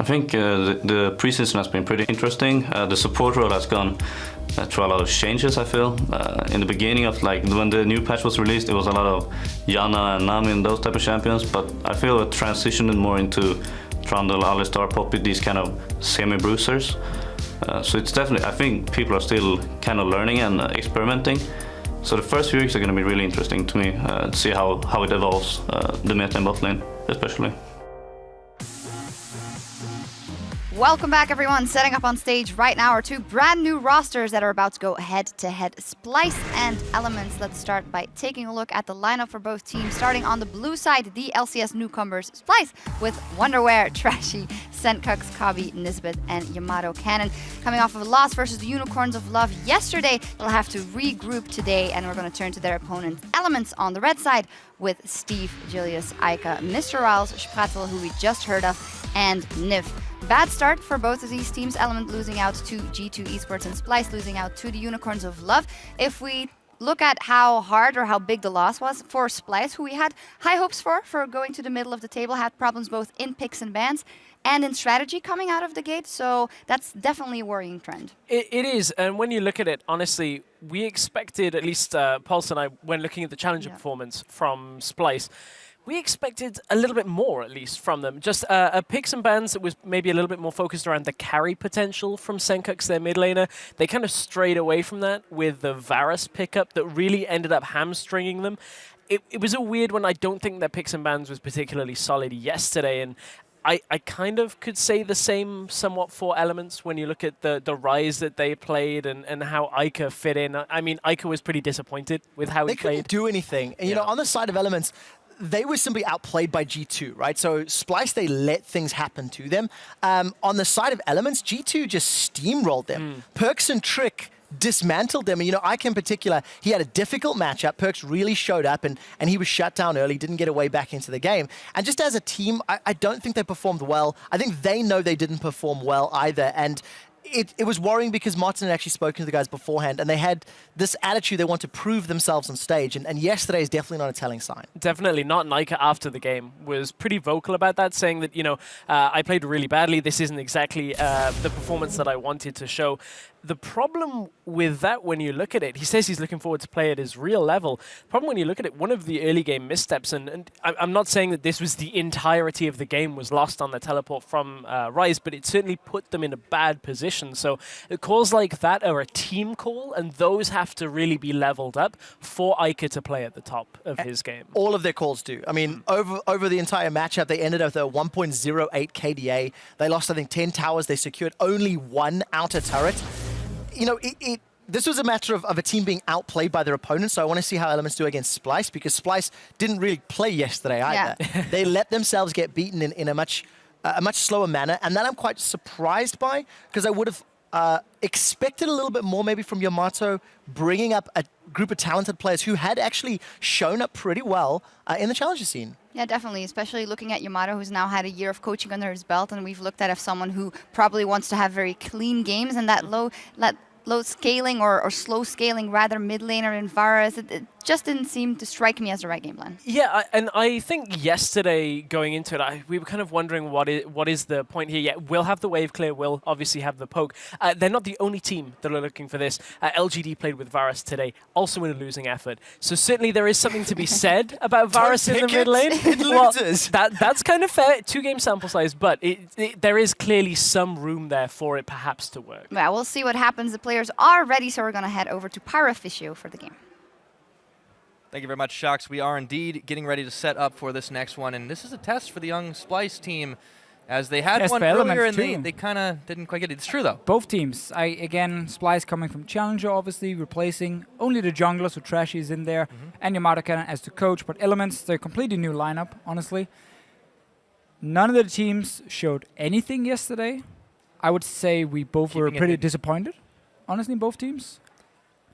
I think the preseason has been pretty interesting. The support role has gone through a lot of changes, I feel. In the beginning of when the new patch was released, it was a lot of Yana and Nami and those type of champions, but I feel it transitioned more into Trundle, Alistar, Poppy, these kind of semi-bruisers. So it's definitely, I think people are still kind of learning and experimenting. So the first few weeks are going to be really interesting to me to see how it evolves, the meta and bot lane especially. Welcome back, everyone. Setting up on stage right now are two brand new rosters that are about to go head-to-head. Splyce and Elements. Let's start by taking a look at the lineup for both teams. Starting on the blue side, the LCS newcomers. Splyce with Wonderwear, Trashy, Senkux, Kabi, Nisbet, and Yamato Cannon. Coming off of a loss versus the Unicorns of Love yesterday, they'll have to regroup today, and we're going to turn to their opponent, Elements, on the red side with Steve, Julius, Aika, Mr. Riles, Sprattel, who we just heard of, and Nif. Bad start for both of these teams. Element losing out to G2 Esports and Splyce losing out to the Unicorns of Love. If we look at how hard or how big the loss was for Splyce, who we had high hopes for going to the middle of the table, had problems both in picks and bans and in strategy coming out of the gate. So that's definitely a worrying trend. It is. And when you look at it, honestly, we expected, at least Pulse and I, when looking at the challenger performance from Splyce, we expected a little bit more, at least, from them. Just a picks and bans that was maybe a little bit more focused around the carry potential from Senkux, their mid laner. They kind of strayed away from that with the Varus pickup that really ended up hamstringing them. It was a weird one. I don't think their picks and bans was particularly solid yesterday, and I kind of could say the same somewhat for Elements when you look at the rise that they played and how Aika fit in. I mean, Aika was pretty disappointed with how he played. They couldn't do anything. And, you know, on the side of Elements, they were simply outplayed by G2, right? So Splyce, they let things happen to them. On the side of Elements, G2 just steamrolled them. Perks and Trick dismantled them. And, you know, Ike in particular, he had a difficult matchup. Perks really showed up and he was shut down early, didn't get away back into the game. And just as a team, I don't think they performed well. I think they know they didn't perform well either. And it was worrying because Martin had actually spoken to the guys beforehand, and they had this attitude they want to prove themselves on stage, and yesterday is definitely not a telling sign. Definitely not. Nika after the game was pretty vocal about that, saying that, you know, I played really badly. This isn't exactly the performance that I wanted to show. The problem with that, when you look at it, he says he's looking forward to play at his real level. The problem when you look at it, one of the early game missteps, and I'm not saying that this was the entirety of the game was lost on the teleport from Rise, but it certainly put them in a bad position. So calls like that are a team call, and those have to really be leveled up for Ica to play at the top of his game. All of their calls do. I mean, over the entire matchup, they ended up with a 1.08 KDA. They lost, I think, 10 towers. They secured only one outer turret. You know, this was a matter of a team being outplayed by their opponents, so I want to see how Elements do against Splyce, because Splyce didn't really play yesterday either. Yeah. They let themselves get beaten in a much slower manner, and that I'm quite surprised by, because I would have expected a little bit more maybe from Yamato, bringing up a group of talented players who had actually shown up pretty well in the challenger scene. Yeah, definitely, especially looking at Yamato, who's now had a year of coaching under his belt, and we've looked at as someone who probably wants to have very clean games, and that low scaling or slow scaling rather mid laner in Varus, it just didn't seem to strike me as the right game plan. Yeah, and I think yesterday going into it, we were kind of wondering what is the point here. Yeah, we'll have the wave clear, we'll obviously have the poke. They're not the only team that are looking for this. LGD played with Varus today, also in a losing effort. So certainly there is something to be said about Varus in the mid lane. It loses. Well, that's kind of fair, 2-game sample size, but there is clearly some room there for it perhaps to work. Yeah, we'll see what happens. The players are ready, so we're going to head over to Pyroficio for the game. Thank you very much, Shox. We are indeed getting ready to set up for this next one, and this is a test for the young Splyce team, as they had one earlier and they kind of didn't quite get it. It's true, though. Both teams. Again, Splyce coming from Challenger, obviously, replacing only the jungler, so Trashy is in there, and Yamato Cannon as the coach, but Elements, they're a completely new lineup, honestly. None of the teams showed anything yesterday. I would say we both were pretty disappointed, honestly, in both teams.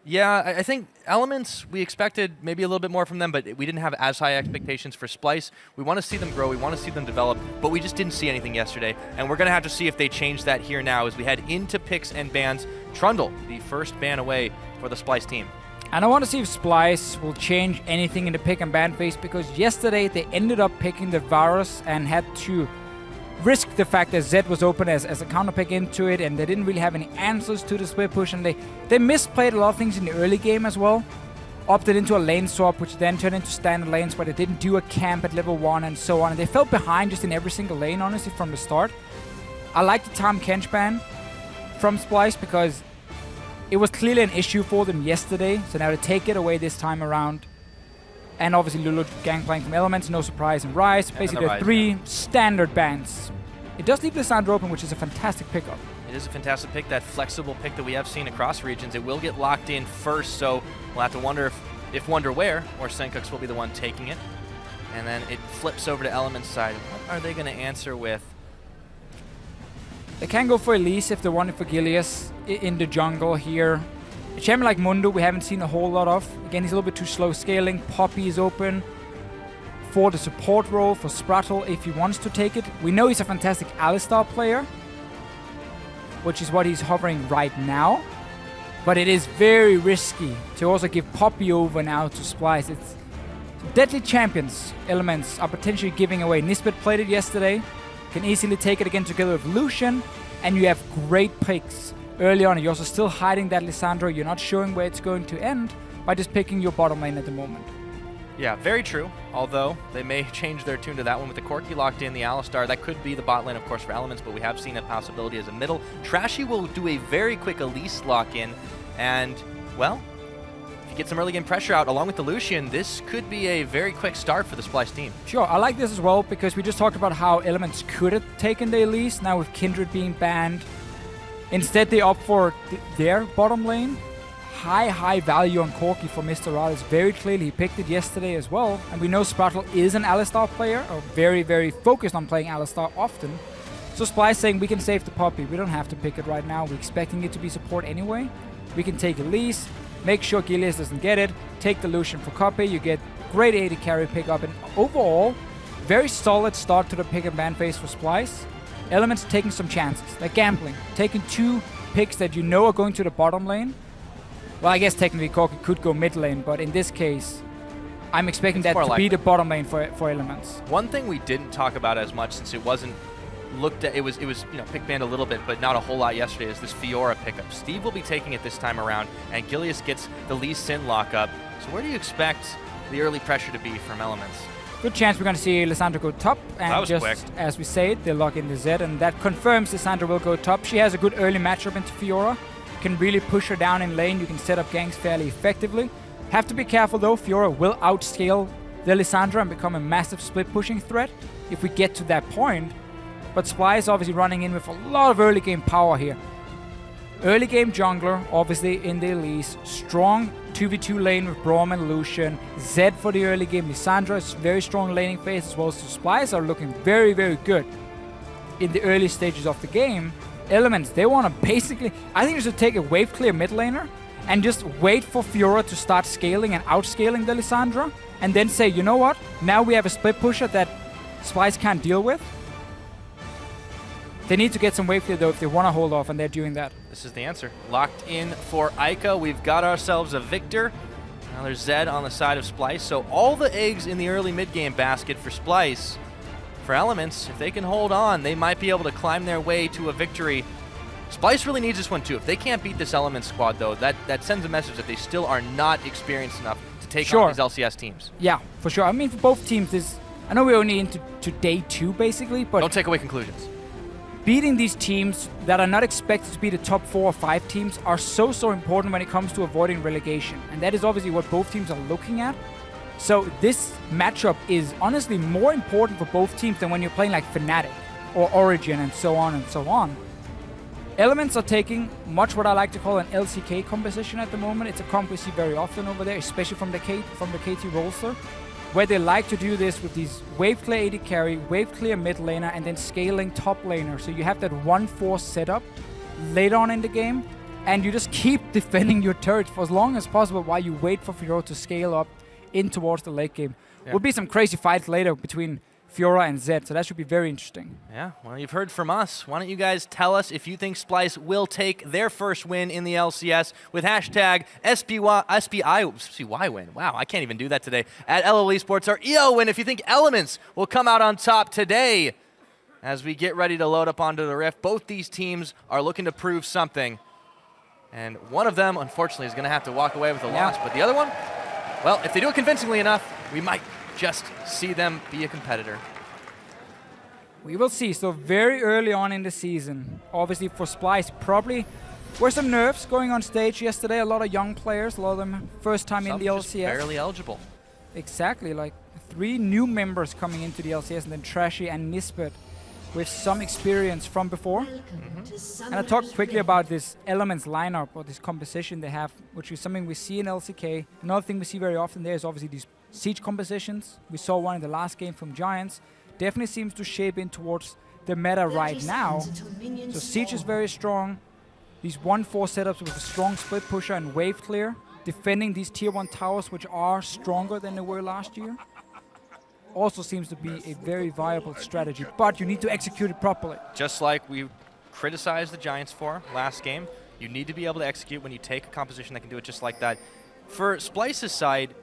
Yeah, I think Elements, we expected maybe a little bit more from them, but we didn't have as high expectations for Splyce. We want to see them grow, we want to see them develop, but we just didn't see anything yesterday. And we're going to have to see if they change that here now as we head into picks and bans. Trundle, the first ban away for the Splyce team. And I want to see if Splyce will change anything in the pick and ban phase, because yesterday they ended up picking the Varus and had to risked the fact that Zed was open as a counter pick into it, and they didn't really have any answers to the split push, and they misplayed a lot of things in the early game as well. Opted into a lane swap, which then turned into standard lanes where they didn't do a camp at level 1 and so on. And they fell behind just in every single lane, honestly, from the start. I like the Tahm Kench ban from Splyce because it was clearly an issue for them yesterday. So now to take it away this time around. And obviously Lulu Gangplank from Elements, no surprise, and Rise. Basically, there are 3 standard bans. It does leave Lissandra open, which is a fantastic pickup. It is a fantastic pick, that flexible pick that we have seen across regions. It will get locked in first, so we'll have to wonder if Wonder where, or Senkux will be the one taking it. And then it flips over to Element's side. What are they going to answer with? They can go for Elise if they want it for Gilius in the jungle here. A champion like Mundo we haven't seen a whole lot of. Again, he's a little bit too slow scaling. Poppy is open for the support role for Sprattle if he wants to take it. We know he's a fantastic Alistar player, which is what he's hovering right now. But it is very risky to also give Poppy over now to Splyce. It's deadly champions. Elements are potentially giving away. Nisbet played it yesterday. Can easily take it again together with Lucian. And you have great picks early on. You're also still hiding that Lissandra. You're not showing where it's going to end by just picking your bottom lane at the moment. Yeah, very true. Although they may change their tune to that one with the Corki locked in, the Alistar. That could be the bot lane, of course, for Elements, but we have seen a possibility as a middle. Trashy will do a very quick Elise lock in, and, well, if you get some early game pressure out along with the Lucian, this could be a very quick start for the Splyce team. Sure, I like this as well because we just talked about how Elements could have taken the Elise. Now with Kindred being banned, instead they opt for their bottom lane. High value on Corki for Mr. Rales. Very clearly, he picked it yesterday as well. And we know Sprattle is an Alistar player, or very focused on playing Alistar often. So Splyce saying we can save the Poppy. We don't have to pick it right now. We're expecting it to be support anyway. We can take Elise, make sure Gilius doesn't get it, take the Lucian for copy. You get great AD carry pickup. And overall, very solid start to the pick and ban phase for Splyce. Elements taking some chances, like gambling. Taking 2 picks that you know are going to the bottom lane. Well, I guess technically Corki could go mid lane, but in this case, I'm expecting that to be the bottom lane for Elements. One thing we didn't talk about as much since it wasn't looked at, it was pick banned a little bit, but not a whole lot yesterday, is this Fiora pickup. Steve will be taking it this time around, and Gilius gets the Lee Sin lockup. So where do you expect the early pressure to be from Elements? Good chance we're going to see Lissandra go top, and just quick. As we say it, they lock in the Zed, and that confirms Lissandra will go top. She has a good early matchup into Fiora. Can really push her down in lane. You can set up ganks fairly effectively. Have to be careful though. Fiora will outscale the Lissandra and become a massive split pushing threat if we get to that point. But Splyce obviously running in with a lot of early game power here. Early game jungler, obviously in the Elise. Strong 2v2 lane with Braum and Lucian. Zed for the early game. Lissandra is very strong laning phase as well. So Splyce are looking very good in the early stages of the game. Elements, they want to basically, I think they should take a wave clear mid laner and just wait for Fiora to start scaling and outscaling the Lissandra, and then say, you know what, now we have a split pusher that Splyce can't deal with. They need to get some wave clear though if they want to hold off, and they're doing that. This is the answer. Locked in for Ica. We've got ourselves a victor. Now there's Zed on the side of Splyce, so all the eggs in the early mid game basket for Splyce. For Elements, if they can hold on, they might be able to climb their way to a victory. Splyce really needs this one too. If they can't beat this Elements squad though, that sends a message that they still are not experienced enough to take on these LCS teams. Yeah, for sure. I mean, for both teams, I know we're only into day 2 basically, but don't take away conclusions. Beating these teams that are not expected to be the top 4 or 5 teams are so important when it comes to avoiding relegation. And that is obviously what both teams are looking at. So this matchup is honestly more important for both teams than when you're playing like Fnatic or Origin and so on and so on. Elements are taking much what I like to call an LCK composition at the moment. It's a comp we see very often over there, especially from the KT roster, where they like to do this with these wave clear AD carry, wave clear mid laner, and then scaling top laner. So you have that 1-4 setup later on in the game, and you just keep defending your turret for as long as possible while you wait for Fiora to scale up in towards the late game. Yeah. Will be some crazy fights later between Fiora and Zed, so that should be very interesting. Yeah, well, you've heard from us. Why don't you guys tell us if you think Splyce will take their first win in the LCS with hashtag SPY win. Wow, I can't even do that today. At LOL Esports or EO win if you think Elements will come out on top today. as we get ready to load up onto the Rift. Both these teams are looking to prove something. And one of them, unfortunately, is going to have to walk away with a loss. But the other one, well, if they do it convincingly enough, we might just see them be a competitor. We will see. So very early on in the season, obviously for Splyce, probably were some nerves going on stage yesterday. A lot of young players, a lot of them first time in the LCS. Just barely eligible. Exactly, like 3 new members coming into the LCS, and then Trashy and Nisbet with some experience from before. And I talked quickly about this Elements lineup, or this composition they have, which is something we see in LCK. Another thing we see very often there is obviously these siege compositions. We saw one in the last game from Giants. Definitely seems to shape in towards the meta right now. So siege is very strong. These 1-4 setups with a strong split pusher and wave clear, defending these tier 1 towers, which are stronger than they were last year, also seems to be a very viable strategy, but you need to execute it properly. Just like we criticized the Giants for last game, you need to be able to execute when you take a composition that can do it just like that. For Splyce's side,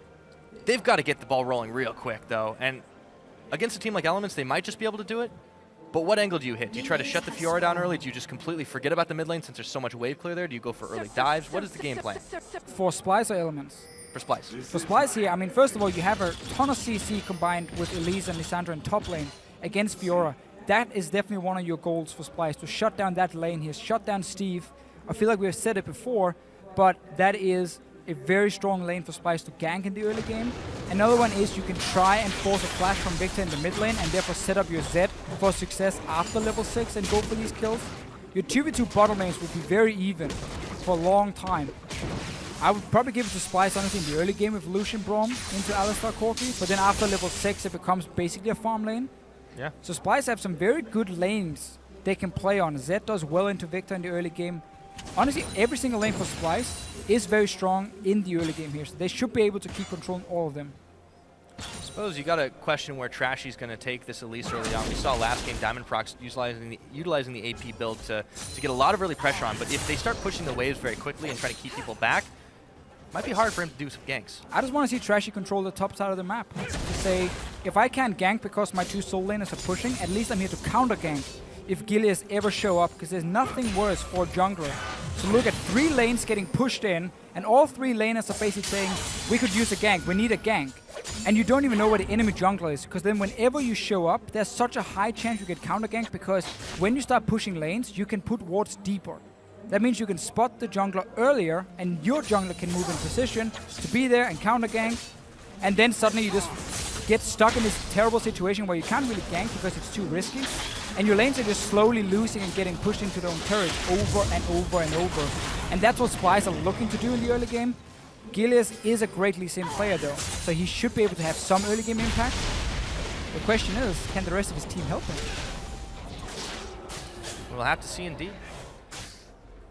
they've got to get the ball rolling real quick, though, and against a team like Elements, they might just be able to do it. But what angle do you hit? Do you try to shut the Fiora down early? Do you just completely forget about the mid lane since there's so much wave clear there? Do you go for early dives? What is the game plan? For Splyce or Elements? For Splyce. For Splyce here, I mean, first of all, you have a ton of CC combined with Elise and Lissandra in top lane against Fiora. That is definitely one of your goals for Splyce, to shut down that lane here, shut down Steve. I feel like we've said it before, but that is a very strong lane for Splyce to gank in the early game. Another one is you can try and force a flash from Victor in the mid lane and therefore set up your Z for success after level 6 and go for these kills. Your 2v2 bottom lanes would be very even for a long time. I would probably give it to Splyce, honestly, in the early game with Lucian Braum into Alistar Corki, but then after level 6 it becomes basically a farm lane. Yeah. So Splyce have some very good lanes they can play on. Zed does well into Victor in the early game. Honestly, every single lane for Splyce is very strong in the early game here, so they should be able to keep controlling all of them. I suppose you got to question where Trashy's going to take this Elise early on. We saw last game Diamond Prox utilizing the AP build to get a lot of early pressure on, but if they start pushing the waves very quickly and trying to keep people back, it might be hard for him to do some ganks. I just want to see Trashy control the top side of the map. To say, if I can't gank because my 2 soul laners are pushing, at least I'm here to counter gank if Gilius ever show up, because there's nothing worse for a jungler. So look at 3 lanes getting pushed in, and all 3 laners are basically saying, we could use a gank, we need a gank. And you don't even know where the enemy jungler is, because then whenever you show up, there's such a high chance you get counter ganked, because when you start pushing lanes, you can put wards deeper. That means you can spot the jungler earlier, and your jungler can move in position to be there and counter gank, and then suddenly you just get stuck in this terrible situation where you can't really gank because it's too risky, and your lanes are just slowly losing and getting pushed into their own turret over and over and over. And that's what Splyce are looking to do in the early game. Gilius is a great Lee Sin player though, so he should be able to have some early game impact. The question is, can the rest of his team help him? We'll have to see indeed.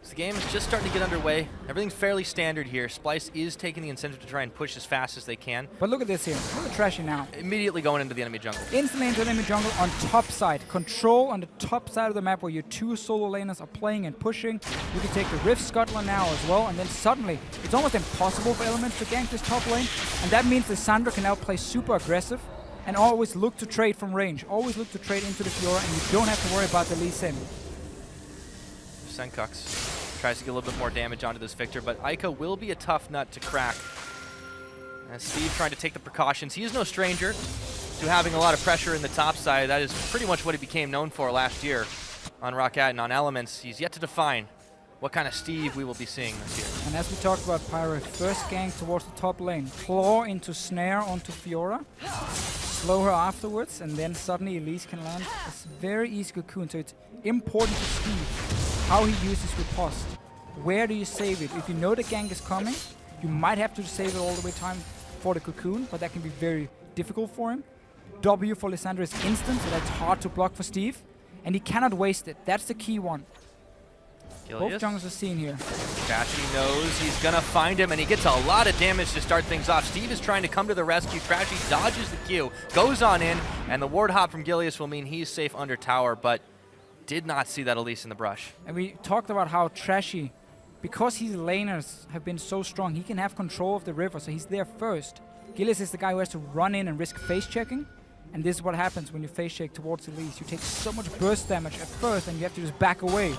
The game is just starting to get underway. Everything's fairly standard here. Splyce is taking the incentive to try and push as fast as they can. But look at this here. Look at Trashy now. Immediately going into the enemy jungle. Instantly into the enemy jungle on top side. Control on the top side of the map where your 2 solo laners are playing and pushing. You can take the Rift Scuttler now as well, and then suddenly it's almost impossible for Elements to gank this top lane. And that means the Sandra can now play super aggressive and always look to trade from range. Always look to trade into the Fiora, and you don't have to worry about the Lee Sin. Senkux tries to get a little bit more damage onto this Victor, but Ica will be a tough nut to crack. And Steve trying to take the precautions. He is no stranger to having a lot of pressure in the top side. That is pretty much what he became known for last year on Roccat and on Elements. He's yet to define what kind of Steve we will be seeing this year. And as we talked about, Pyro, first gank towards the top lane. Claw into Snare onto Fiora. Slow her afterwards, and then suddenly Elise can land a very easy cocoon. So it's important to Steve how he uses riposte. Where do you save it? If you know the gank is coming, you might have to save it all the way time for the cocoon, but that can be very difficult for him. W for Lissandra is instant, so that's hard to block for Steve, and he cannot waste it. That's the key one. Both junglers are seen here. Trashy knows he's gonna find him, and he gets a lot of damage to start things off. Steve is trying to come to the rescue. Trashy dodges the Q, goes on in, and the ward hop from Gilius will mean he's safe under tower, but did not see that Elise in the brush. And we talked about how Trashy, because his laners have been so strong, he can have control of the river, so he's there first. Gilius is the guy who has to run in and risk face checking, And this is what happens when you face shake towards Elise. You take so much burst damage at first and you have to just back away.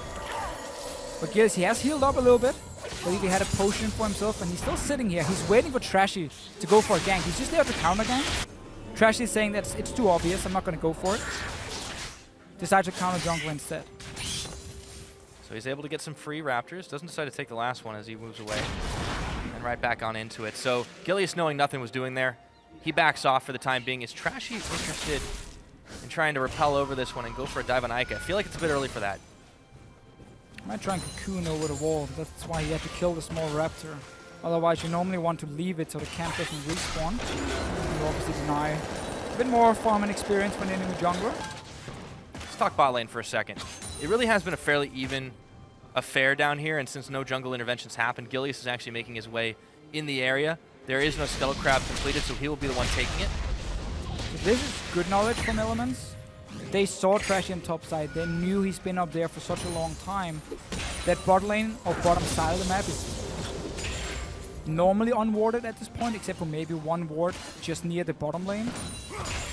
But Gilles, he has healed up a little bit. I believe he had a potion for himself and he's still sitting here. He's waiting for Trashy to go for a gank. He's just there to counter gank. Trashy is saying that it's too obvious, I'm not going to go for it. Decides to counter jungle instead. So he's able to get some free Raptors. Doesn't decide to take the last one as he moves away. And right back on into it. So Gilius, knowing nothing was doing there, he backs off for the time being. Is Trashy interested in trying to repel over this one and go for a dive on Ica? I feel like it's a bit early for that. Might try and cocoon over the wall. That's why he had to kill the small raptor. Otherwise, you normally want to leave it so the camp doesn't respawn. You obviously deny a bit more farm and experience when enemy jungler. Let's talk bot lane for a second. It really has been a fairly even affair down here, and since no jungle interventions happened, Gilius is actually making his way in the area. There is no Scuttle Crab completed, so he will be the one taking it. So this is good knowledge from Elements. They saw Trashy on top side. They knew he's been up there for such a long time. That bot lane or bottom side of the map is normally unwarded at this point, except for maybe one ward just near the bottom lane.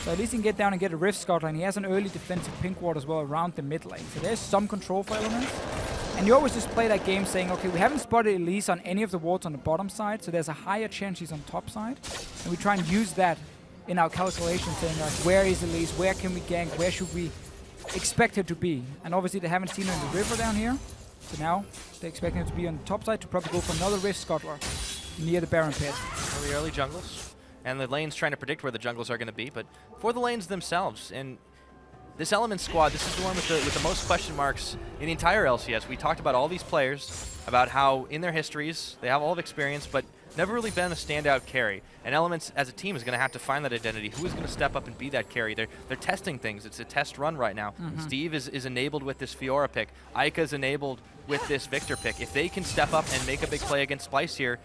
So at least he can get down and get a Rift Scout, and he has an early defensive pink ward as well around the mid lane. So there's some control for Elements. And you always just play that game saying, okay, we haven't spotted Elise on any of the wards on the bottom side, so there's a higher chance she's on top side. And we try and use that in our calculation, saying like, where is Elise, where can we gank, where should we expect her to be? And obviously they haven't seen her in the river down here. So now they expect her to be on the top side to probably go for another Rift Scuttler near the Baron Pit. Early jungles. And the lane's trying to predict where the jungles are going to be, but for the lanes themselves, and this Element squad, this is the one with the most question marks in the entire LCS. We talked about all these players, about how in their histories, they have all of experience, but never really been a standout carry. And Elements as a team is going to have to find that identity. Who is going to step up and be that carry? They're testing things. It's a test run right now. Steve is enabled with this Fiora pick. Ica is enabled with this Victor pick. If they can step up and make a big play against Splyce here,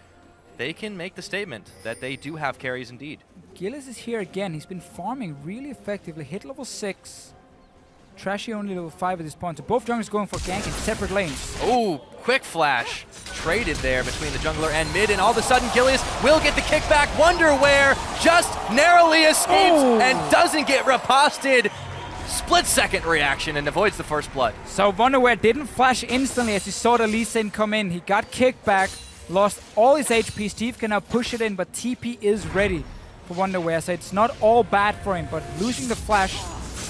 they can make the statement that they do have carries indeed. Gilles is here again. He's been farming really effectively. Hit level 6. Trashy only level 5 at this point. So both junglers going for gank in separate lanes. Oh, quick flash. Traded there between the jungler and mid, and all of a sudden Gilius will get the kickback. Wonderware just narrowly escapes and doesn't get riposted. Split-second reaction and avoids the first blood. So Wonderware didn't flash instantly as he saw the Lee Sin come in. He got kicked back, lost all his HP. Steve can now push it in, but TP is ready for Wonderware. So it's not all bad for him, but losing the flash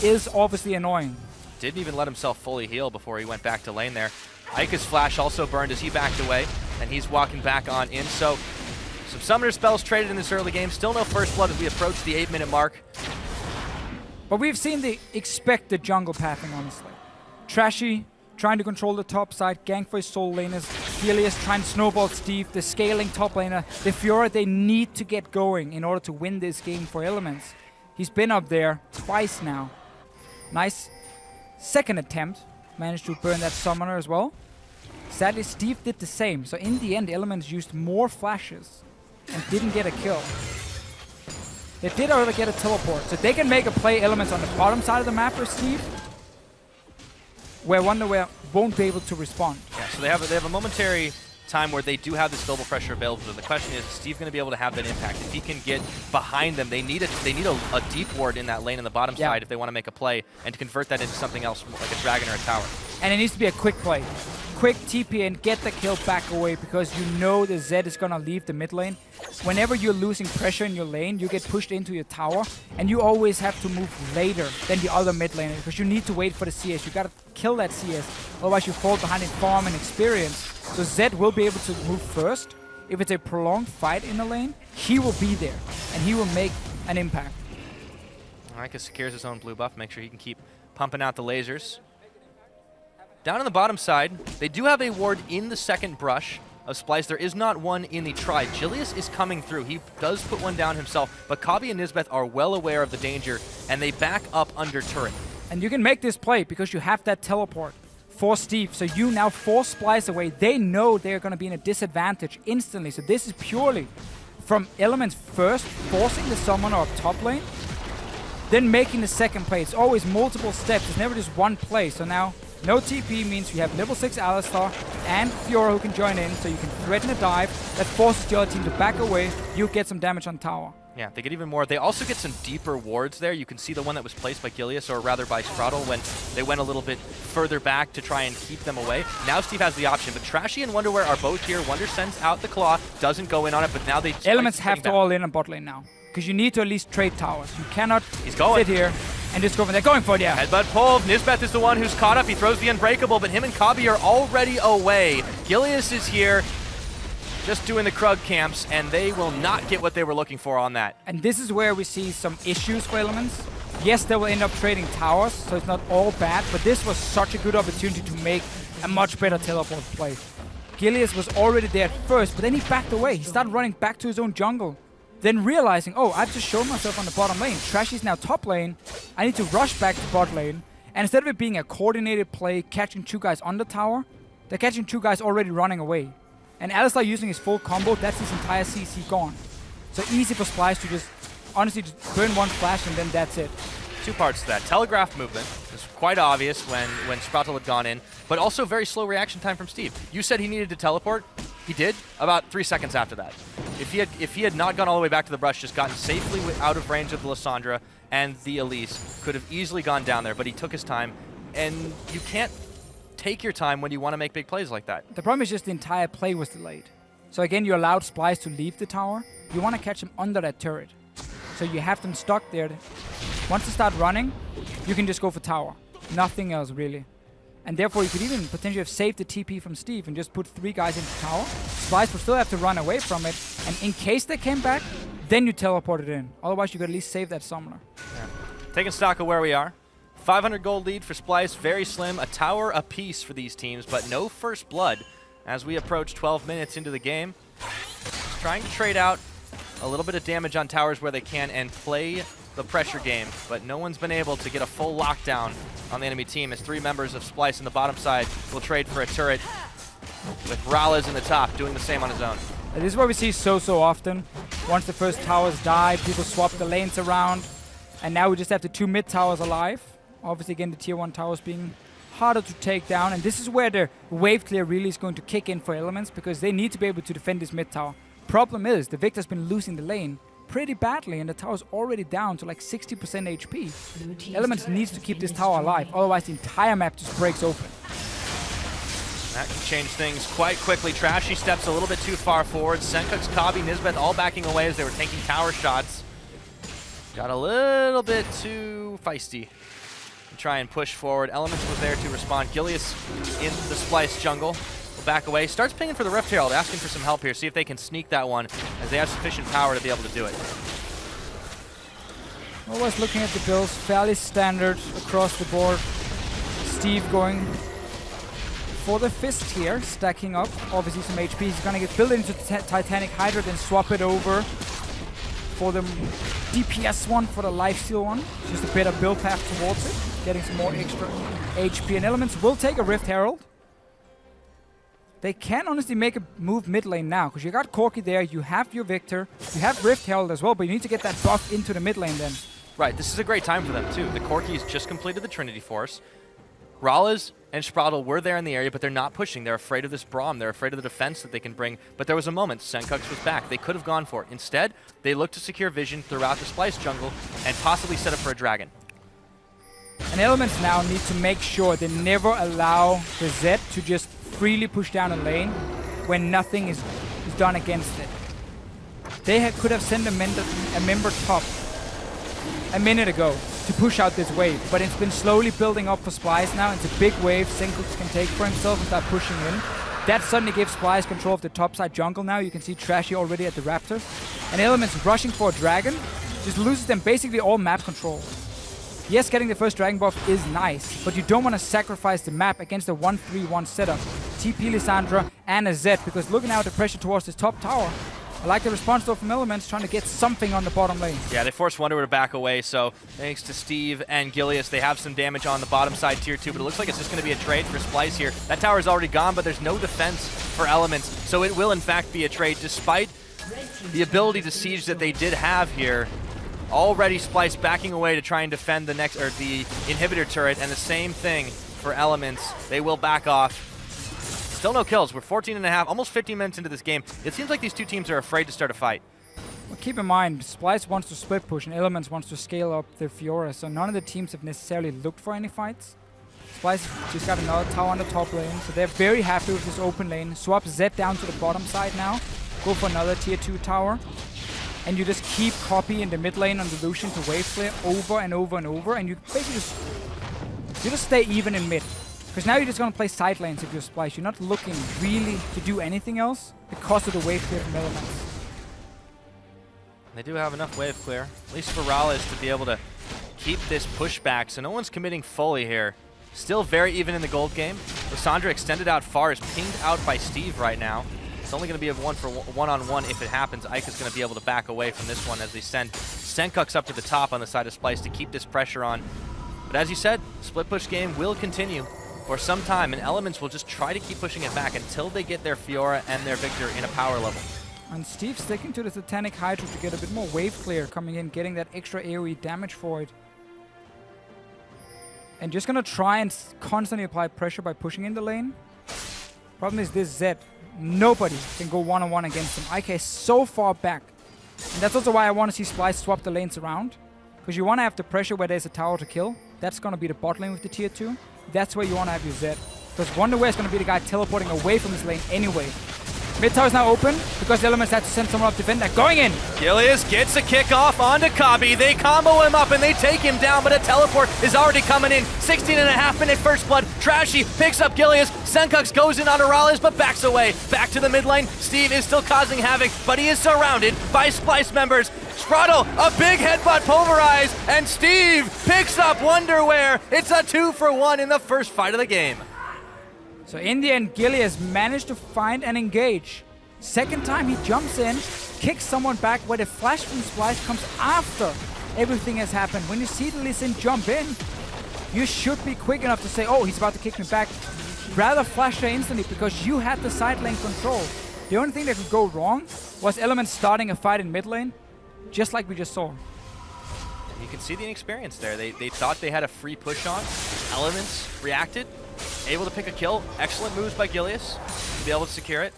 is obviously annoying. Didn't even let himself fully heal before he went back to lane there. Ica's flash also burned as he backed away, and he's walking back on in. So some summoner spells traded in this early game. Still no first blood as we approach the 8-minute mark. But we've seen the expected jungle pathing, honestly. Trashy trying to control the top side, gank for his soul laners. Gilius trying to snowball Steve, the scaling top laner. The Fiora they need to get going in order to win this game for Elements. He's been up there twice now. Nice second attempt. Managed to burn that summoner as well. Sadly, Steve did the same. So in the end, Elements used more flashes and didn't get a kill. They did however get a teleport. So they can make a play Elements on the bottom side of the map for Steve, where Wonderware won't be able to respond. Yeah, so they have a momentary time where they do have this global pressure available. The question is Steve going to be able to have that impact? If he can get behind them, they need a deep ward in that lane on the bottom side if they want to make a play and to convert that into something else like a dragon or a tower. And it needs to be a quick play. Quick TP and get the kill back away, because you know the Zed is going to leave the mid lane. Whenever you're losing pressure in your lane, you get pushed into your tower, and you always have to move later than the other mid laner, because you need to wait for the CS. You got to kill that CS, otherwise you fall behind in farm and experience. So Zed will be able to move first. If it's a prolonged fight in the lane, he will be there, and he will make an impact. Ica secures his own blue buff, make sure he can keep pumping out the lasers. Down on the bottom side, they do have a ward in the second brush of Splyce. There is not one in the try. Gilius is coming through. He does put one down himself, but Kabi and Nisbeth are well aware of the danger, and they back up under turret. And you can make this play because you have that teleport for Steve. So you now force Splyce away. They know they're going to be in a disadvantage instantly. So this is purely from Elements first, forcing the summoner up top lane, then making the second play. It's always multiple steps. It's never just one play. So now no TP means you have level 6 Alistar and Fiora who can join in, so you can threaten a dive that forces the other team to back away. You get some damage on tower. Yeah, they get even more. They also get some deeper wards there. You can see the one that was placed by Gilius, or rather by Spraddle, when they went a little bit further back to try and keep them away. Now Steve has the option, but Trashy and Wonderware are both here. Wonder sends out the claw, doesn't go in on it, but now they... Elements have to all in on bot lane now, because you need to at least trade towers. You cannot sit here and just go for it. They're going for it, yeah. Headbutt pulled. Nisbeth is the one who's caught up. He throws the Unbreakable, but him and Kabi are already away. Gilius is here, just doing the Krug camps, and they will not get what they were looking for on that. And this is where we see some issues for Elements. Yes, they will end up trading towers, so it's not all bad, but this was such a good opportunity to make a much better teleport play. Gilius was already there at first, but then he backed away. He started running back to his own jungle. Then realizing, oh, I've just shown myself on the bottom lane. Trashy's now top lane. I need to rush back to bot lane. And instead of it being a coordinated play, catching 2 guys on the tower, they're catching 2 guys already running away. And Alistar using his full combo, that's his entire CC gone. So easy for Splyce to just, honestly, just burn 1 flash and then that's it. 2 parts to that. Telegraph movement is quite obvious when Spraddle had gone in, but also very slow reaction time from Steve. You said he needed to teleport. He did, about 3 seconds after that. If he had not gone all the way back to the brush, just gotten safely out of range of the Lissandra and the Elise, could have easily gone down there, but he took his time, and you can't take your time when you want to make big plays like that. The problem is just the entire play was delayed. So again, you allowed Splyce to leave the tower. You want to catch them under that turret. So you have them stuck there. Once they start running, you can just go for tower. Nothing else, really. And therefore, you could even potentially have saved the TP from Steve and just put 3 guys into tower. Splyce would still have to run away from it. And in case they came back, then you teleport it in. Otherwise, you could at least save that summoner. Yeah. Taking stock of where we are. 500 gold lead for Splyce, very slim, a tower apiece for these teams, but no first blood as we approach 12 minutes into the game. Just trying to trade out a little bit of damage on towers where they can and play the pressure game, but no one's been able to get a full lockdown on the enemy team as 3 members of Splyce on the bottom side will trade for a turret with Rallas in the top doing the same on his own. And this is what we see so often. Once the first towers die, people swap the lanes around, and now we just have the 2 mid towers alive. Obviously, again, the tier 1 towers being harder to take down. And this is where the wave clear really is going to kick in for Elements, because they need to be able to defend this mid tower. Problem is, the Victor's been losing the lane pretty badly, and the tower's already down to like 60% HP. Elements needs to keep this tower alive, otherwise the entire map just breaks open. That can change things quite quickly. Trashy steps a little bit too far forward. Senkux, Kabi, Nisbeth all backing away as they were taking tower shots. Got a little bit too feisty. Try and push forward. Elements was there to respond. Gilius in the Splyce jungle. Will back away. Starts pinging for the Rift Herald, asking for some help here. See if they can sneak that one, as they have sufficient power to be able to do it. Always looking at the builds, fairly standard across the board. Steve going for the fist here, stacking up. Obviously some HP. He's going to get built into Titanic Hydra, then swap it over for the DPS one, for the lifesteal one. Just a better build path towards it, getting some more extra HP. And Elements will take a Rift Herald. They can honestly make a move mid lane now, because you got Corki there, you have your Victor, you have Rift Herald as well, but you need to get that buff into the mid lane then. Right, this is a great time for them too. The Corki's just completed the Trinity Force. Rallas and Spraddle were there in the area, but they're not pushing. They're afraid of this Braum. They're afraid of the defense that they can bring. But there was a moment. Senkux was back. They could have gone for it. Instead, they looked to secure vision throughout the Splyce jungle and possibly set up for a dragon. And Elements now need to make sure they never allow the Zed to just freely push down a lane when nothing is done against it. They could have sent a member top a minute ago to push out this wave, but it's been slowly building up for Splyce now. It's a big wave Senkux can take for himself and start pushing in. That suddenly gives Splyce control of the topside jungle now. You can see Trashy already at the Raptors. And Elements rushing for a dragon just loses them basically all map control. Yes, getting the first dragon buff is nice, but you don't want to sacrifice the map against a 1-3-1 setup. TP Lissandra and a Zed, because looking out the pressure towards this top tower. I like the response though from Elements, trying to get something on the bottom lane. Yeah, they forced Wonderware to back away, so thanks to Steve and Gilius, they have some damage on the bottom side tier 2, but it looks like it's just going to be a trade for Splyce here. That tower is already gone, but there's no defense for Elements, so it will in fact be a trade, despite the ability to siege that they did have here. Already Splyce backing away to try and defend the next, or the inhibitor turret, and the same thing for Elements. They will back off. Still no kills. We're 14 and a half, almost 15 minutes into this game. It seems like these two teams are afraid to start a fight. Well, keep in mind, Splyce wants to split push and Elements wants to scale up their Fiora, so none of the teams have necessarily looked for any fights. Splyce just got another tower on the top lane, so they're very happy with this open lane. Swap Zed down to the bottom side now. Go for another tier 2 tower. And you just keep copy in the mid lane on the Lucian to wave clear over and over and over, and you basically just stay even in mid. Because now you're just going to play side lanes if you're Splyce. You're not looking really to do anything else because of the wave clear from Elements. They do have enough wave clear, at least for Rallis to be able to keep this pushback, so no one's committing fully here. Still very even in the gold game. Lissandra extended out far, is pinged out by Steve right now. It's only going to be a one-on-one if it happens. Ike is going to be able to back away from this one as they send Senkux up to the top on the side of Splyce to keep this pressure on. But as you said, split push game will continue for some time, and Elements will just try to keep pushing it back until they get their Fiora and their Victor in a power level. And Steve sticking to the Satanic Hydra to get a bit more wave clear coming in, getting that extra AoE damage for it. And just gonna try and constantly apply pressure by pushing in the lane. Problem is this Zed. Nobody can go one-on-one against him. IK is so far back. And that's also why I want to see Splyce swap the lanes around. Because you want to have the pressure where there's a tower to kill. That's going to be the bot lane with the tier 2. That's where you want to have your Zed. Because Wonderware is going to be the guy teleporting away from his lane anyway. Mid tower is now open because the Elements had to send someone up to defend that. Going in! Gilius gets a kickoff onto Kabi. They combo him up and they take him down, but a teleport is already coming in. 16.5-minute first blood. Trashy picks up Gilius. Senkux goes in on Rallis, but backs away. Back to the mid lane. Steve is still causing havoc, but he is surrounded by Splyce members. Spraddle, a big headbutt pulverize, and Steve picks up Wonderware. It's a 2-for-1 in the first fight of the game. So in the end, Gilius managed to find and engage. Second time he jumps in, kicks someone back where the flash from Splyce comes after everything has happened. When you see the Lee Sin jump in, you should be quick enough to say, oh, he's about to kick me back. Rather flash her instantly because you had the side lane control. The only thing that could go wrong was Elements starting a fight in mid lane, just like we just saw. You can see the inexperience there. They thought they had a free push on. Elements reacted. Able to pick a kill. Excellent moves by Gilius to be able to secure it.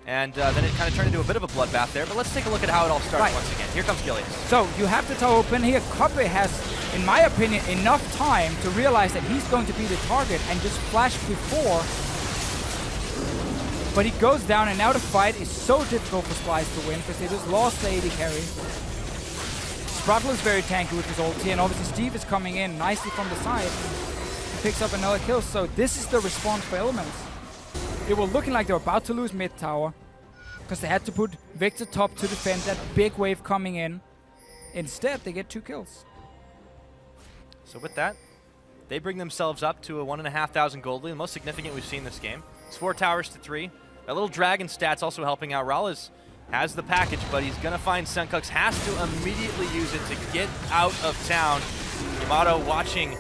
And then it kind of turned into a bit of a bloodbath there. But let's take a look at how it all started once again. Here comes Gilius. So you have the tower open here. Koppe has, in my opinion, enough time to realize that he's going to be the target and just flash before. But he goes down, and now the fight is so difficult for Splyce to win because they just lost the AD carry. Spraddle is very tanky with his ulti, and obviously Steve is coming in nicely from the side. Picks up another kill, so this is the response for Elements. They were looking like they were about to lose mid tower because they had to put Victor top to defend that big wave coming in. Instead, they get 2 kills. So with that, they bring themselves up to a 1,500 gold lead, the most significant we've seen this game. It's 4 towers to 3. That little dragon stat's also helping out. Rallis has the package, but he's going to find Senkux, has to immediately use it to get out of town. Yamato watching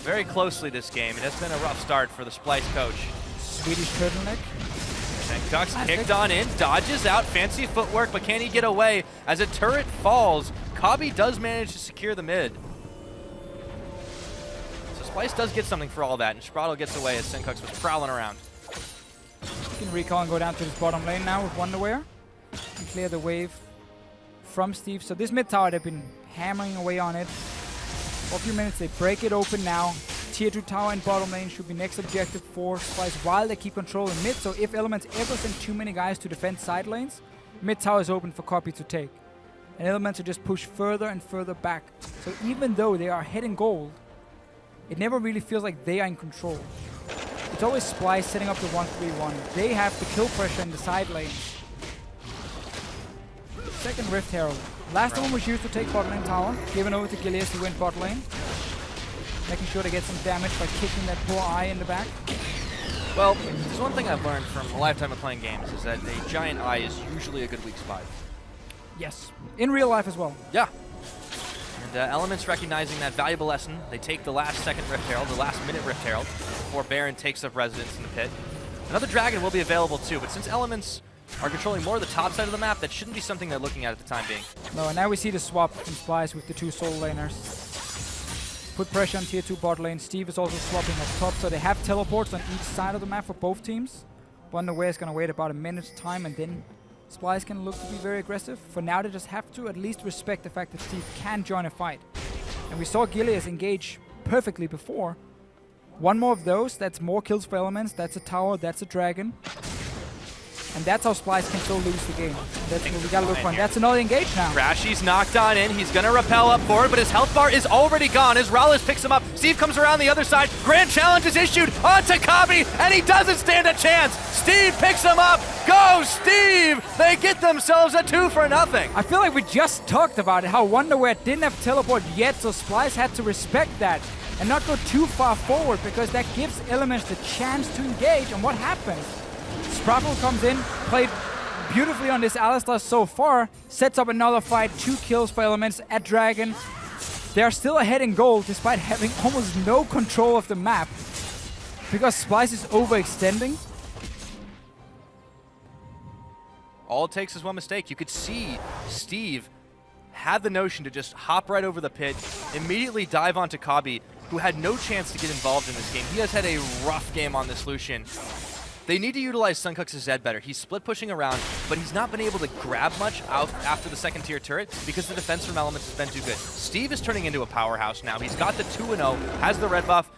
very closely this game. It has been a rough start for the Splyce coach. Swedish turtleneck. Senkux kicked on in, dodges out, fancy footwork, but can he get away? As a turret falls, Kabi does manage to secure the mid. So Splyce does get something for all that, and Spraddle gets away as Senkux was prowling around. You can recall and go down to this bottom lane now with Wonderware and clear the wave from Steve. So this mid tower, they've been hammering away on it. For a few minutes, they break it open now. Tier 2 tower in bottom lane should be next objective for Splyce while they keep control in mid. So if Elements ever send too many guys to defend side lanes, mid tower is open for Copy to take. And Elements will just push further and further back. So even though they are heading gold, it never really feels like they are in control. It's always Splyce setting up the 1-3-1. They have the kill pressure in the side lane. Second Rift Herald. Last one was used to take bot lane tower, given over to Gilius who went bot lane. Making sure to get some damage by kicking that poor eye in the back. Well, there's one thing I've learned from a lifetime of playing games is that a giant eye is usually a good weak spot. Yes, in real life as well. Yeah. And Elements recognizing that valuable lesson, they take the last second Rift Herald, the last minute Rift Herald, before Baron takes up residence in the pit. Another dragon will be available too, but since Elements are controlling more of the top side of the map, that shouldn't be something they're looking at the time being. No, and now we see the swap from Splyce with the 2 soul laners. Put pressure on tier 2 bot lane. Steve is also swapping up top, so they have teleports on each side of the map for both teams. Wonderware is going to wait about a minute's time and then Splyce can look to be very aggressive. For now, they just have to at least respect the fact that Steve can join a fight. And we saw Gilius engage perfectly before. One more of those, that's more kills for Elements, that's a tower, that's a dragon. And that's how Splyce can still lose the game. That's what we gotta look for. And that's another engage now. Trashy's knocked on in. He's gonna rappel up forward, but his health bar is already gone as Rallis picks him up. Steve comes around the other side. Grand challenge is issued onto Kabi, and he doesn't stand a chance. Steve picks him up. Go, Steve! They get themselves a 2-0. I feel like we just talked about it, how Wonderwear didn't have teleport yet, so Splyce had to respect that and not go too far forward, because that gives Elements the chance to engage. And what happens? Spraffle comes in, played beautifully on this Alistar so far, sets up another fight, 2 kills for Elements at Dragon. They are still ahead in gold despite having almost no control of the map, because Splyce is overextending. All it takes is one mistake. You could see Steve had the notion to just hop right over the pit, immediately dive onto Kabi, who had no chance to get involved in this game. He has had a rough game on this Lucian. They need to utilize Suncook's Zed better. He's split pushing around, but he's not been able to grab much out after the second tier turret because the defense from Elements has been too good. Steve is turning into a powerhouse now. He's got the 2-0, has the red buff,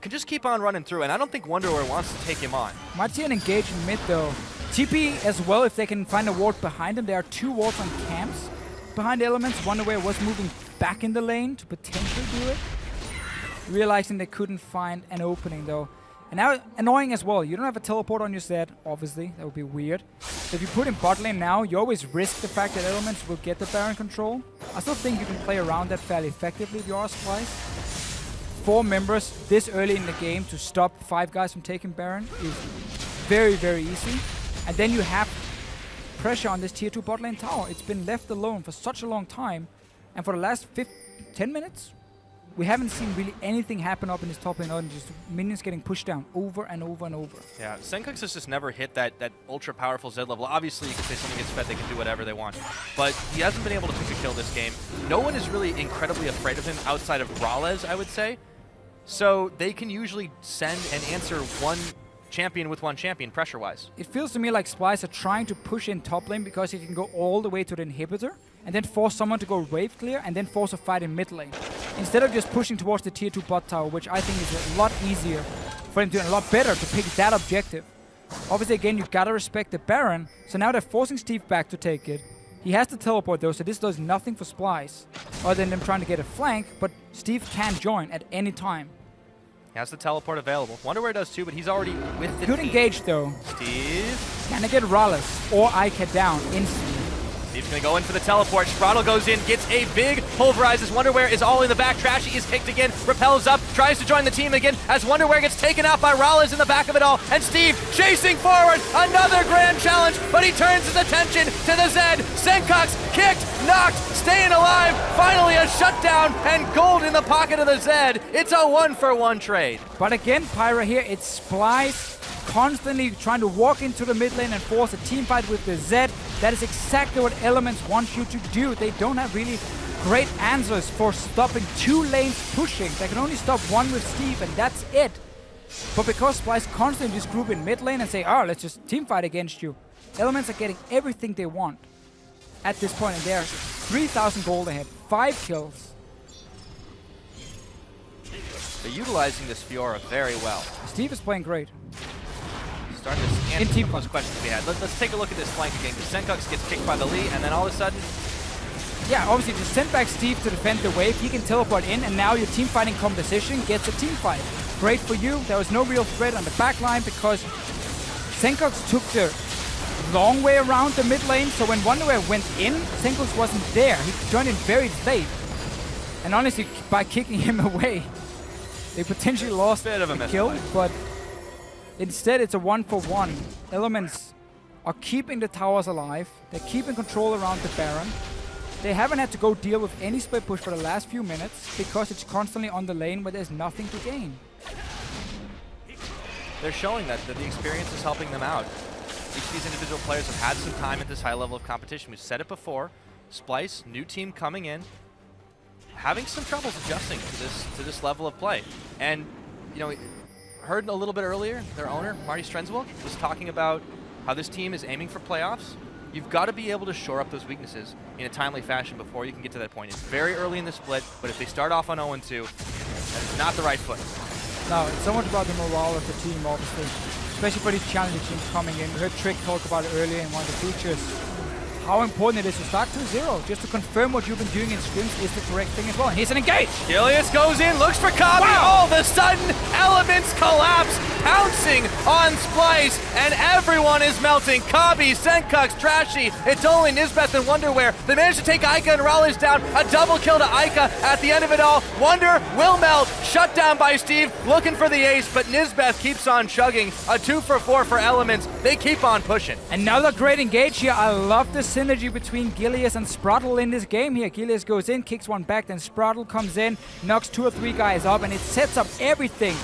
can just keep on running through, and I don't think Wonderwear wants to take him on. Might see an engage in mid though. TP as well if they can find a ward behind him. There are 2 wards on camps behind Elements. Wonderwear was moving back in the lane to potentially do it. Realizing they couldn't find an opening though. And now, annoying as well, you don't have a teleport on your Zed, obviously, that would be weird. So if you put in bot lane now, you always risk the fact that Elements will get the Baron control. I still think you can play around that fairly effectively if you are Splyce. 4 members this early in the game to stop 5 guys from taking Baron is very, very easy. And then you have pressure on this tier 2 bot lane tower. It's been left alone for such a long time. And for the last 10 minutes, we haven't seen really anything happen up in his top lane other than just minions getting pushed down over and over and over. Yeah, Senkux has just never hit that ultra powerful Zed level. Obviously, you can say something gets fed, they can do whatever they want. But he hasn't been able to pick a kill this game. No one is really incredibly afraid of him outside of Ralles, I would say. So they can usually send and answer one champion with one champion pressure-wise. It feels to me like Splyce are trying to push in top lane because he can go all the way to the inhibitor and then force someone to go wave clear and then force a fight in mid lane. Instead of just pushing towards the tier 2 bot tower, which I think is a lot easier for him to do and a lot better to pick that objective. Obviously, again, you gotta respect the Baron, so now they're forcing Steve back to take it. He has to teleport though, so this does nothing for Splyce, other than them trying to get a flank, but Steve can join at any time. He has the teleport available. Wonderwear does too, but he's already with the Good team. engage though. Steve. Can I get Rallis or Ica down instantly? Steve's going to go in for the teleport. Spraddle goes in, gets a big pulverizes. Wonderwear is all in the back. Trashy is kicked again, repels up, tries to join the team again as Wonderwear gets taken out by Rallis in the back of it all. And Steve chasing forward, another grand challenge, but he turns his attention to the Zed. Senkox kicked, knocked, staying alive. Finally a shutdown and gold in the pocket of the Zed. It's a 1-for-1 trade. But again, Pyra here, it's Splyce constantly trying to walk into the mid lane and force a team fight with the Zed. That is exactly what Elements want you to do. They don't have really great answers for stopping 2 lanes pushing. They can only stop 1 with Steve, and that's it. But because Splyce constantly just group in mid lane and say, oh, let's just team fight against you, Elements are getting everything they want at this point, and they're 3,000 gold ahead, 5 kills. They're utilizing this Fiora very well. Steve is playing great. Starting to answer some of those questions we had. Let's take a look at this flank again, because Senkox gets kicked by the Lee, and then all of a sudden... Yeah, obviously just send back Steve to defend the wave. He can teleport in, and now your team fighting composition gets a team fight. Great for you. There was no real threat on the back line because Senkox took the long way around the mid lane, so when Wonderwear went in, Senkox wasn't there. He joined in very late. And honestly, by kicking him away, they potentially lost the kill, but instead it's a 1-for-1. Elements are keeping the towers alive. They're keeping control around the Baron. They haven't had to go deal with any split push for the last few minutes because it's constantly on the lane where there's nothing to gain. They're showing that the experience is helping them out. Each of these individual players have had some time at this high level of competition. We've said it before. Splyce, new team coming in, having some troubles adjusting to this level of play. And, you know, heard a little bit earlier, their owner, Marty Strenswell, was talking about how this team is aiming for playoffs. You've got to be able to shore up those weaknesses in a timely fashion before you can get to that point. It's very early in the split, but if they start off on 0-2, that's not the right foot. No, it's so much about the morale of the team, obviously. Especially for these challenger teams coming in. We heard Trick talk about it earlier in one of the features. How important it is to start 2-0, just to confirm what you've been doing in scrims is the correct thing as well. And here's an engage! Gilius goes in, looks for Kabi. Wow. All of a sudden, Elements collapse, pouncing on Splyce, and everyone is melting. Kabi, Senkux, Trashy, it's only Nisbeth and Wonderwear. They managed to take Ica and Raleigh down. A double kill to Ica at the end of it all. Wonder will melt, shut down by Steve, looking for the ace, but Nisbeth keeps on chugging. A 2 for 4 for Elements. They keep on pushing. Another great engage here. I love this synergy between Gilius and Sprottle in this game here. Gilius goes in, kicks one back, then Sprottle comes in, knocks 2 or 3 guys up, and it sets up everything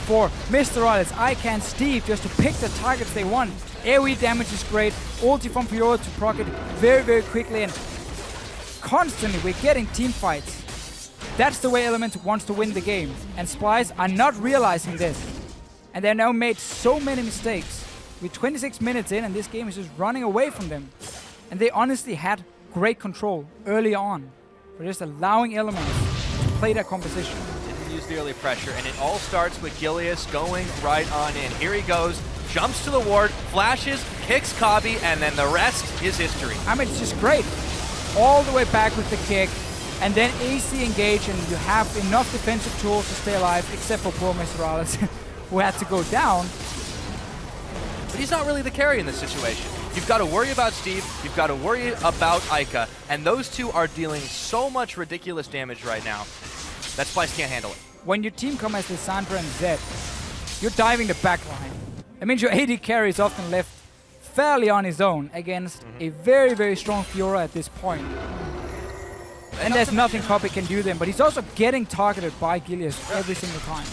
for Mr. Rollins, Ica and Steve just to pick the targets they want. AoE damage is great, ulti from Fiora to proc it very, very quickly, and constantly we're getting team fights. That's the way Element wants to win the game, and Splyce are not realizing this. And they've now made so many mistakes. We're 26 minutes in, and this game is just running away from them. And they honestly had great control early on. But just allowing Elements to play their composition. Didn't use the early pressure, and it all starts with Gilius going right on in. Here he goes, jumps to the ward, flashes, kicks Kabi, and then the rest is history. I mean, it's just great. All the way back with the kick, and then AC engage, and you have enough defensive tools to stay alive, except for poor Mr. Rollins, who had to go down. But he's not really the carry in this situation. You've got to worry about Steve, you've got to worry about Ica, and those two are dealing so much ridiculous damage right now that Splyce can't handle it. When your team comes as Lissandra and Zed, you're diving the backline. It means your AD carry is often left fairly on his own against a very, very strong Fiora at this point. And there's nothing Copy can do then, but he's also getting targeted by Gilius every single time.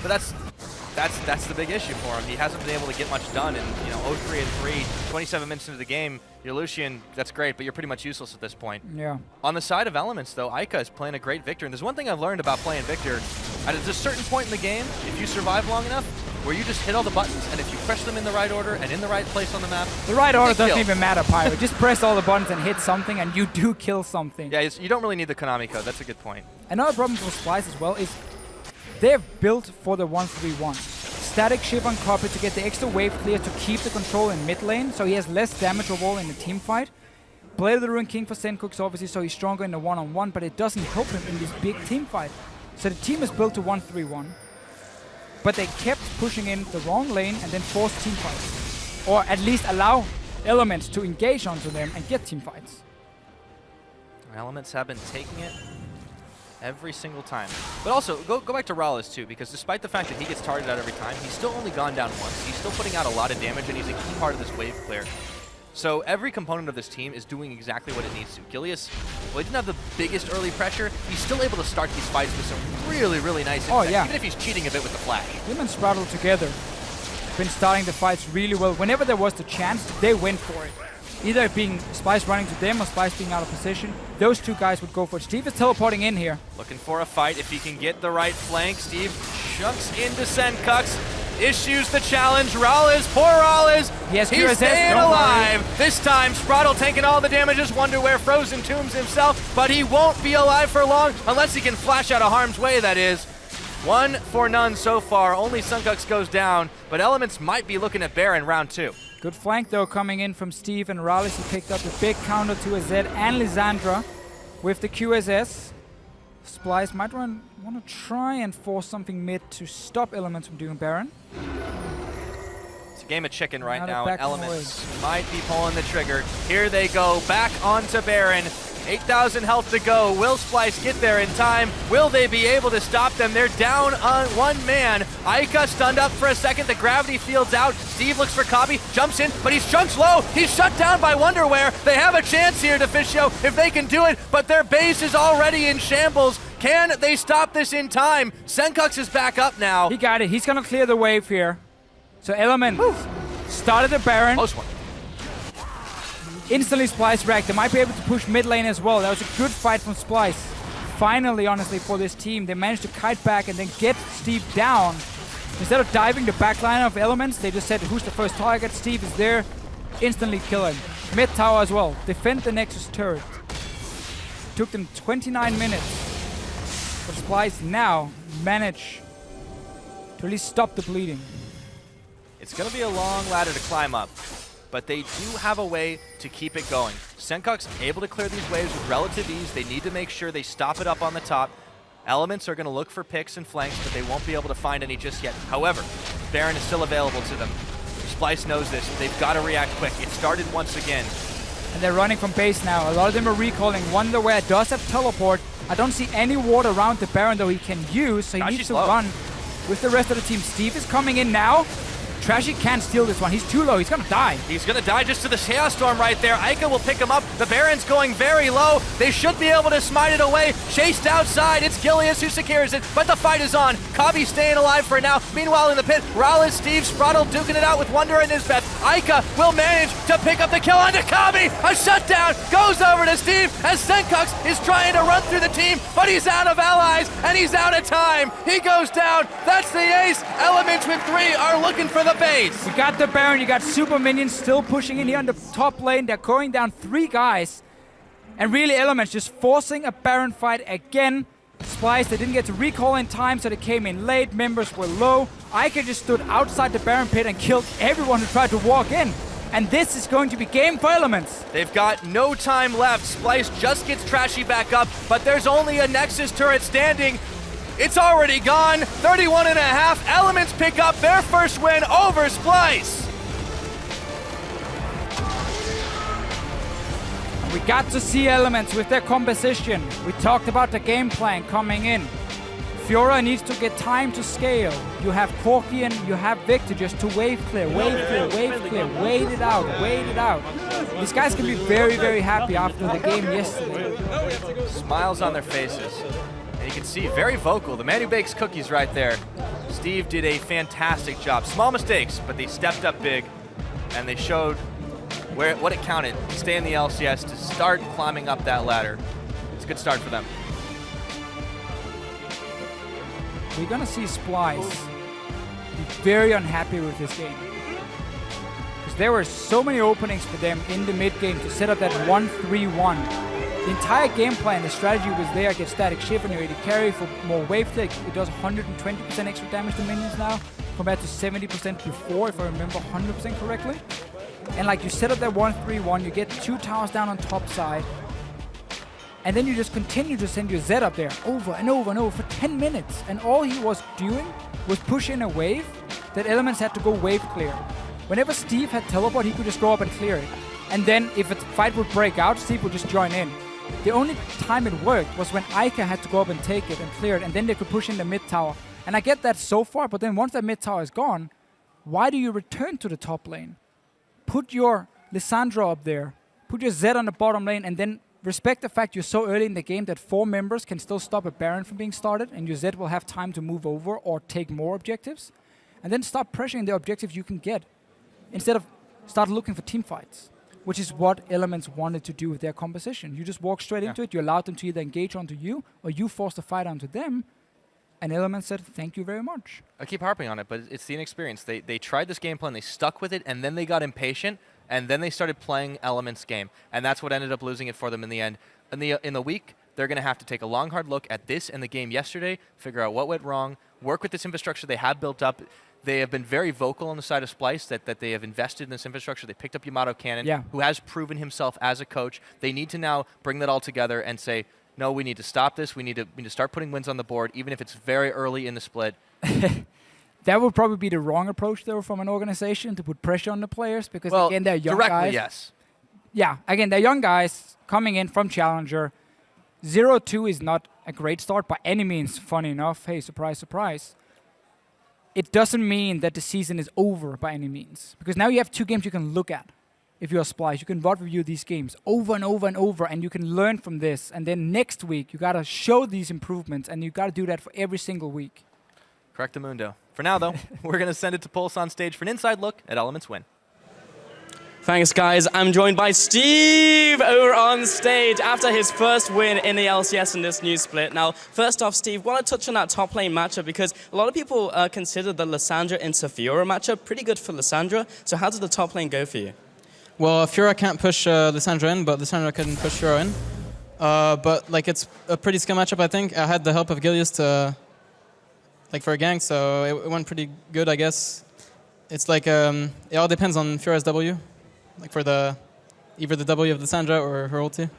But that's the big issue for him. He hasn't been able to get much done in 0-3 and 3, 27 minutes into the game. Your Lucian, that's great, but you're pretty much useless at this point. Yeah. On the side of Elements, though, Ica is playing a great Victor. And there's one thing I've learned about playing Victor. At a certain point in the game, if you survive long enough, where you just hit all the buttons, and if you press them in the right order and in the right place on the map, the right order doesn't even matter, Pyro. Just press all the buttons and hit something, and you do kill something. Yeah, you don't really need the Konami code. That's a good point. Another problem for Splyce as well is they're built for the 1-3-1. Static shift on Copy to get the extra wave clear to keep the control in mid lane, so he has less damage overall in the team fight. Blade of the Ruined King for Senkux, obviously, so he's stronger in the one-on-one, but it doesn't help him in this big team fight. So the team is built to 1-3-1, but they kept pushing in the wrong lane and then forced team fights. Or at least allow Elements to engage onto them and get team fights. Elements have been taking it every single time. But also, go back to Raleigh too, because despite the fact that he gets targeted out every time, he's still only gone down once. He's still putting out a lot of damage, and he's a key part of this wave clear. So every component of this team is doing exactly what it needs to. Gilius, well, he didn't have the biggest early pressure. He's still able to start these fights with some really, really nice impact, even if he's cheating a bit with the flash. Him and Sprottle together been starting the fights really well. Whenever there was the chance, they went for it. Either being Splyce running to them or Splyce being out of position, those two guys would go for it. Steve is teleporting in here. Looking for a fight. If he can get the right flank, Steve chunks into Senkux, issues the challenge. Raleigh, poor Raleigh, he's staying alive. This time, Sprottle taking all the damages. Wonderwear frozen tombs himself, but he won't be alive for long unless he can flash out of harm's way, that is. 1 for none so far. Only Senkux goes down, but Elements might be looking at Baron round 2. Good flank, though, coming in from Steve and Raleigh. He picked up the big counter to a Zed and Lissandra with the QSS. Splyce might want to try and force something mid to stop Elements from doing Baron. It's a game of chicken right Now now, and Elements might be pulling the trigger. Here they go, back onto Baron. 8,000 health to go. Will Splyce get there in time? Will they be able to stop them? They're down on one man. Ica stunned up for a second. The gravity field's out. Steve looks for Kabi, jumps in, but he's chunked low. He's shut down by Wonderwear. They have a chance here to Fischio if they can do it, but their base is already in shambles. Can they stop this in time? Senkux is back up now. He got it. He's going to clear the wave here. So Element started the Baron. Close one. Instantly Splyce wrecked. They might be able to push mid lane as well. That was a good fight from Splyce. Finally, honestly, for this team, they managed to kite back and then get Steve down. Instead of diving the backline of Elements, they just said, who's the first target? Steve is there. Instantly kill him. Mid tower as well. Defend the Nexus turret. Took them 29 minutes. But Splyce now manage to at least stop the bleeding. It's going to be a long ladder to climb up, but they do have a way to keep it going. Sencoc's able to clear these waves with relative ease. They need to make sure they stop it up on the top. Elements are going to look for picks and flanks, but they won't be able to find any just yet. However, Baron is still available to them. Splyce knows this. They've got to react quick. It started once again. And they're running from base now. A lot of them are recalling. Wonderware does have teleport. I don't see any ward around the Baron that he can use, so he needs to run with the rest of the team. Steve is coming in now. Trashy can't steal this one. He's too low. He's going to die. He's going to die just to the Chaos Storm right there. Ica will pick him up. The Baron's going very low. They should be able to smite it away. Chased outside. It's Gilius who secures it, but the fight is on. Kabi staying alive for now. Meanwhile, in the pit, Rowlett, Steve, Spraddle duking it out with Wonder and Nisbeth. Ica will manage to pick up the kill onto Kabi. A shutdown goes over to Steve as Sencox is trying to run through the team, but he's out of allies and he's out of time. He goes down. That's the ace. Elements with 3 are looking for the base. You got the Baron, you got super minions still pushing in here on the top lane. They're going down 3 guys. And really Elements just forcing a Baron fight again. Splyce, they didn't get to recall in time, so they came in late. Members were low. Ica just stood outside the Baron pit and killed everyone who tried to walk in. And this is going to be game for Elements. They've got no time left. Splyce just gets Trashy back up, but there's only a Nexus turret standing. It's already gone. 31.5. Elements pick up their first win over Splyce. We got to see Elements with their composition. We talked about the game plan coming in. Fiora needs to get time to scale. You have Corki and you have Victor just to wave clear, wave clear, wave clear, wait it out, wait it out. These guys can be very, very happy after the game yesterday. Smiles on their faces. And you can see, very vocal, the man who bakes cookies right there. Steve did a fantastic job. Small mistakes, but they stepped up big, and they showed what it counted to stay in the LCS, to start climbing up that ladder. It's a good start for them. We're gonna see Splyce be very unhappy with this game. Because there were so many openings for them in the mid game to set up that 1-3-1. The entire game plan, the strategy was there. Get static shift on your AD carry for more wave click. It does 120% extra damage to minions now, compared to 70% before, if I remember 100% correctly. And like you set up that 1-3-1, you get 2 towers down on top side, and then you just continue to send your Zed up there over and over and over for 10 minutes. And all he was doing was push in a wave that Elements had to go wave clear. Whenever Steve had teleport, he could just go up and clear it. And then if a fight would break out, Steve would just join in. The only time it worked was when Ica had to go up and take it and clear it, and then they could push in the mid tower. And I get that so far, but then once that mid tower is gone, why do you return to the top lane? Put your Lissandra up there, put your Zed on the bottom lane, and then respect the fact you're so early in the game that 4 members can still stop a Baron from being started, and your Zed will have time to move over or take more objectives. And then stop pressuring the objectives you can get, instead of start looking for team fights, which is what Elements wanted to do with their composition. You just walk straight into it, you allowed them to either engage onto you, or you forced the fight onto them, and Elements said, thank you very much. I keep harping on it, but it's the inexperience. They tried this game plan, they stuck with it, and then they got impatient, and then they started playing Elements game, and that's what ended up losing it for them in the end. In the week, they're going to have to take a long, hard look at this and the game yesterday, figure out what went wrong, work with this infrastructure they have built up. They have been very vocal on the side of Splyce that they have invested in this infrastructure. They picked up Yamato Cannon, who has proven himself as a coach. They need to now bring that all together and say, no, we need to stop this. We need to start putting wins on the board, even if it's very early in the split. That would probably be the wrong approach, though, from an organization, to put pressure on the players, because, again, they're young guys. Directly, yes. Yeah, again, they're young guys coming in from Challenger. 0-2 is not a great start by any means, funny enough. Hey, surprise, surprise. It doesn't mean that the season is over by any means, because now you have 2 games you can look at. If you're Splyce, you can VOD review these games over and over and over, and you can learn from this. And then next week, you got to show these improvements, and you got to do that for every single week. Correctamundo. For now, though, we're going to send it to Pulse on stage for an inside look at Elements win. Thanks, guys. I'm joined by Steve over on stage after his first win in the LCS in this new split. Now, first off, Steve, want to touch on that top lane matchup, because a lot of people consider the Lissandra and Fiora matchup pretty good for Lissandra. So how did the top lane go for you? Well, Fiora can't push Lissandra in, but Lissandra can push Fiora in. But like it's a pretty skill matchup, I think. I had the help of Gilius to for a gank, so it went pretty good, I guess. It's like it all depends on Fiora's W, like for either the W of Lissandra or her ulti.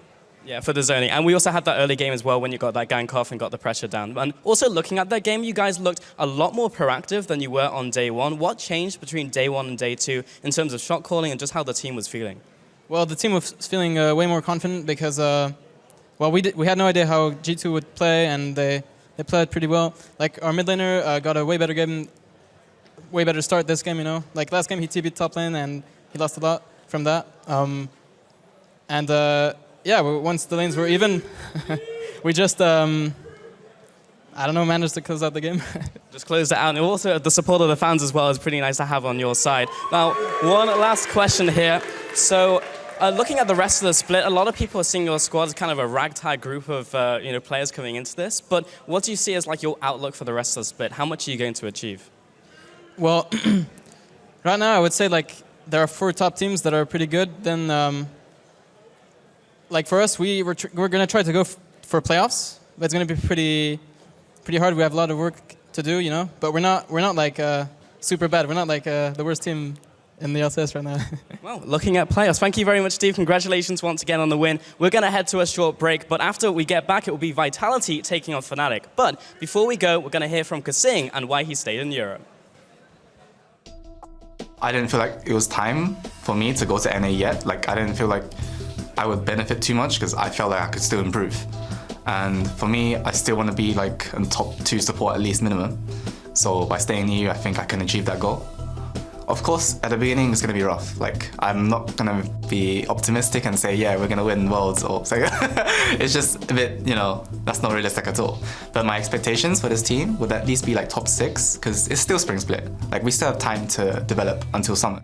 Yeah, for the zoning. And we also had that early game as well when you got that gank off and got the pressure down. And also looking at that game, you guys looked a lot more proactive than you were on day one. What changed between day one and day two in terms of shot calling and just how the team was feeling? Well, the team was feeling way more confident because, well, we had no idea how G2 would play, and they played pretty well. Like, our mid laner got a way better game, way better start this game, you know. Like, last game he TB'd top lane, and he lost a lot from that. Yeah, once the lanes were even, we just, I don't know, managed to close out the game. Just closed it out. And also the support of the fans as well is pretty nice to have on your side. Now, one last question here. So, looking at the rest of the split, a lot of people are seeing your squad as kind of a ragtag group of players coming into this. But what do you see as like your outlook for the rest of the split? How much are you going to achieve? Well, right now I would say like there are 4 top teams that are pretty good. Then, like for us, we're going to try to go for playoffs, but it's going to be pretty hard. We have a lot of work to do, you know. But we're not like super bad. We're not like the worst team in the LCS right now. Well, looking at playoffs. Thank you very much, Steve. Congratulations once again on the win. We're going to head to a short break, but after we get back, it will be Vitality taking on Fnatic. But before we go, we're going to hear from Kasing and why he stayed in Europe. I didn't feel like it was time for me to go to NA yet. Like, I didn't feel like I would benefit too much because I felt like I could still improve. And for me, I still want to be like a top 2 support at least minimum. So by staying EU, I think I can achieve that goal. Of course, at the beginning, it's going to be rough. Like, I'm not going to be optimistic and say, yeah, we're going to win Worlds or something. It's just a bit, that's not realistic at all. But my expectations for this team would at least be like top 6 because it's still Spring Split. Like, we still have time to develop until summer.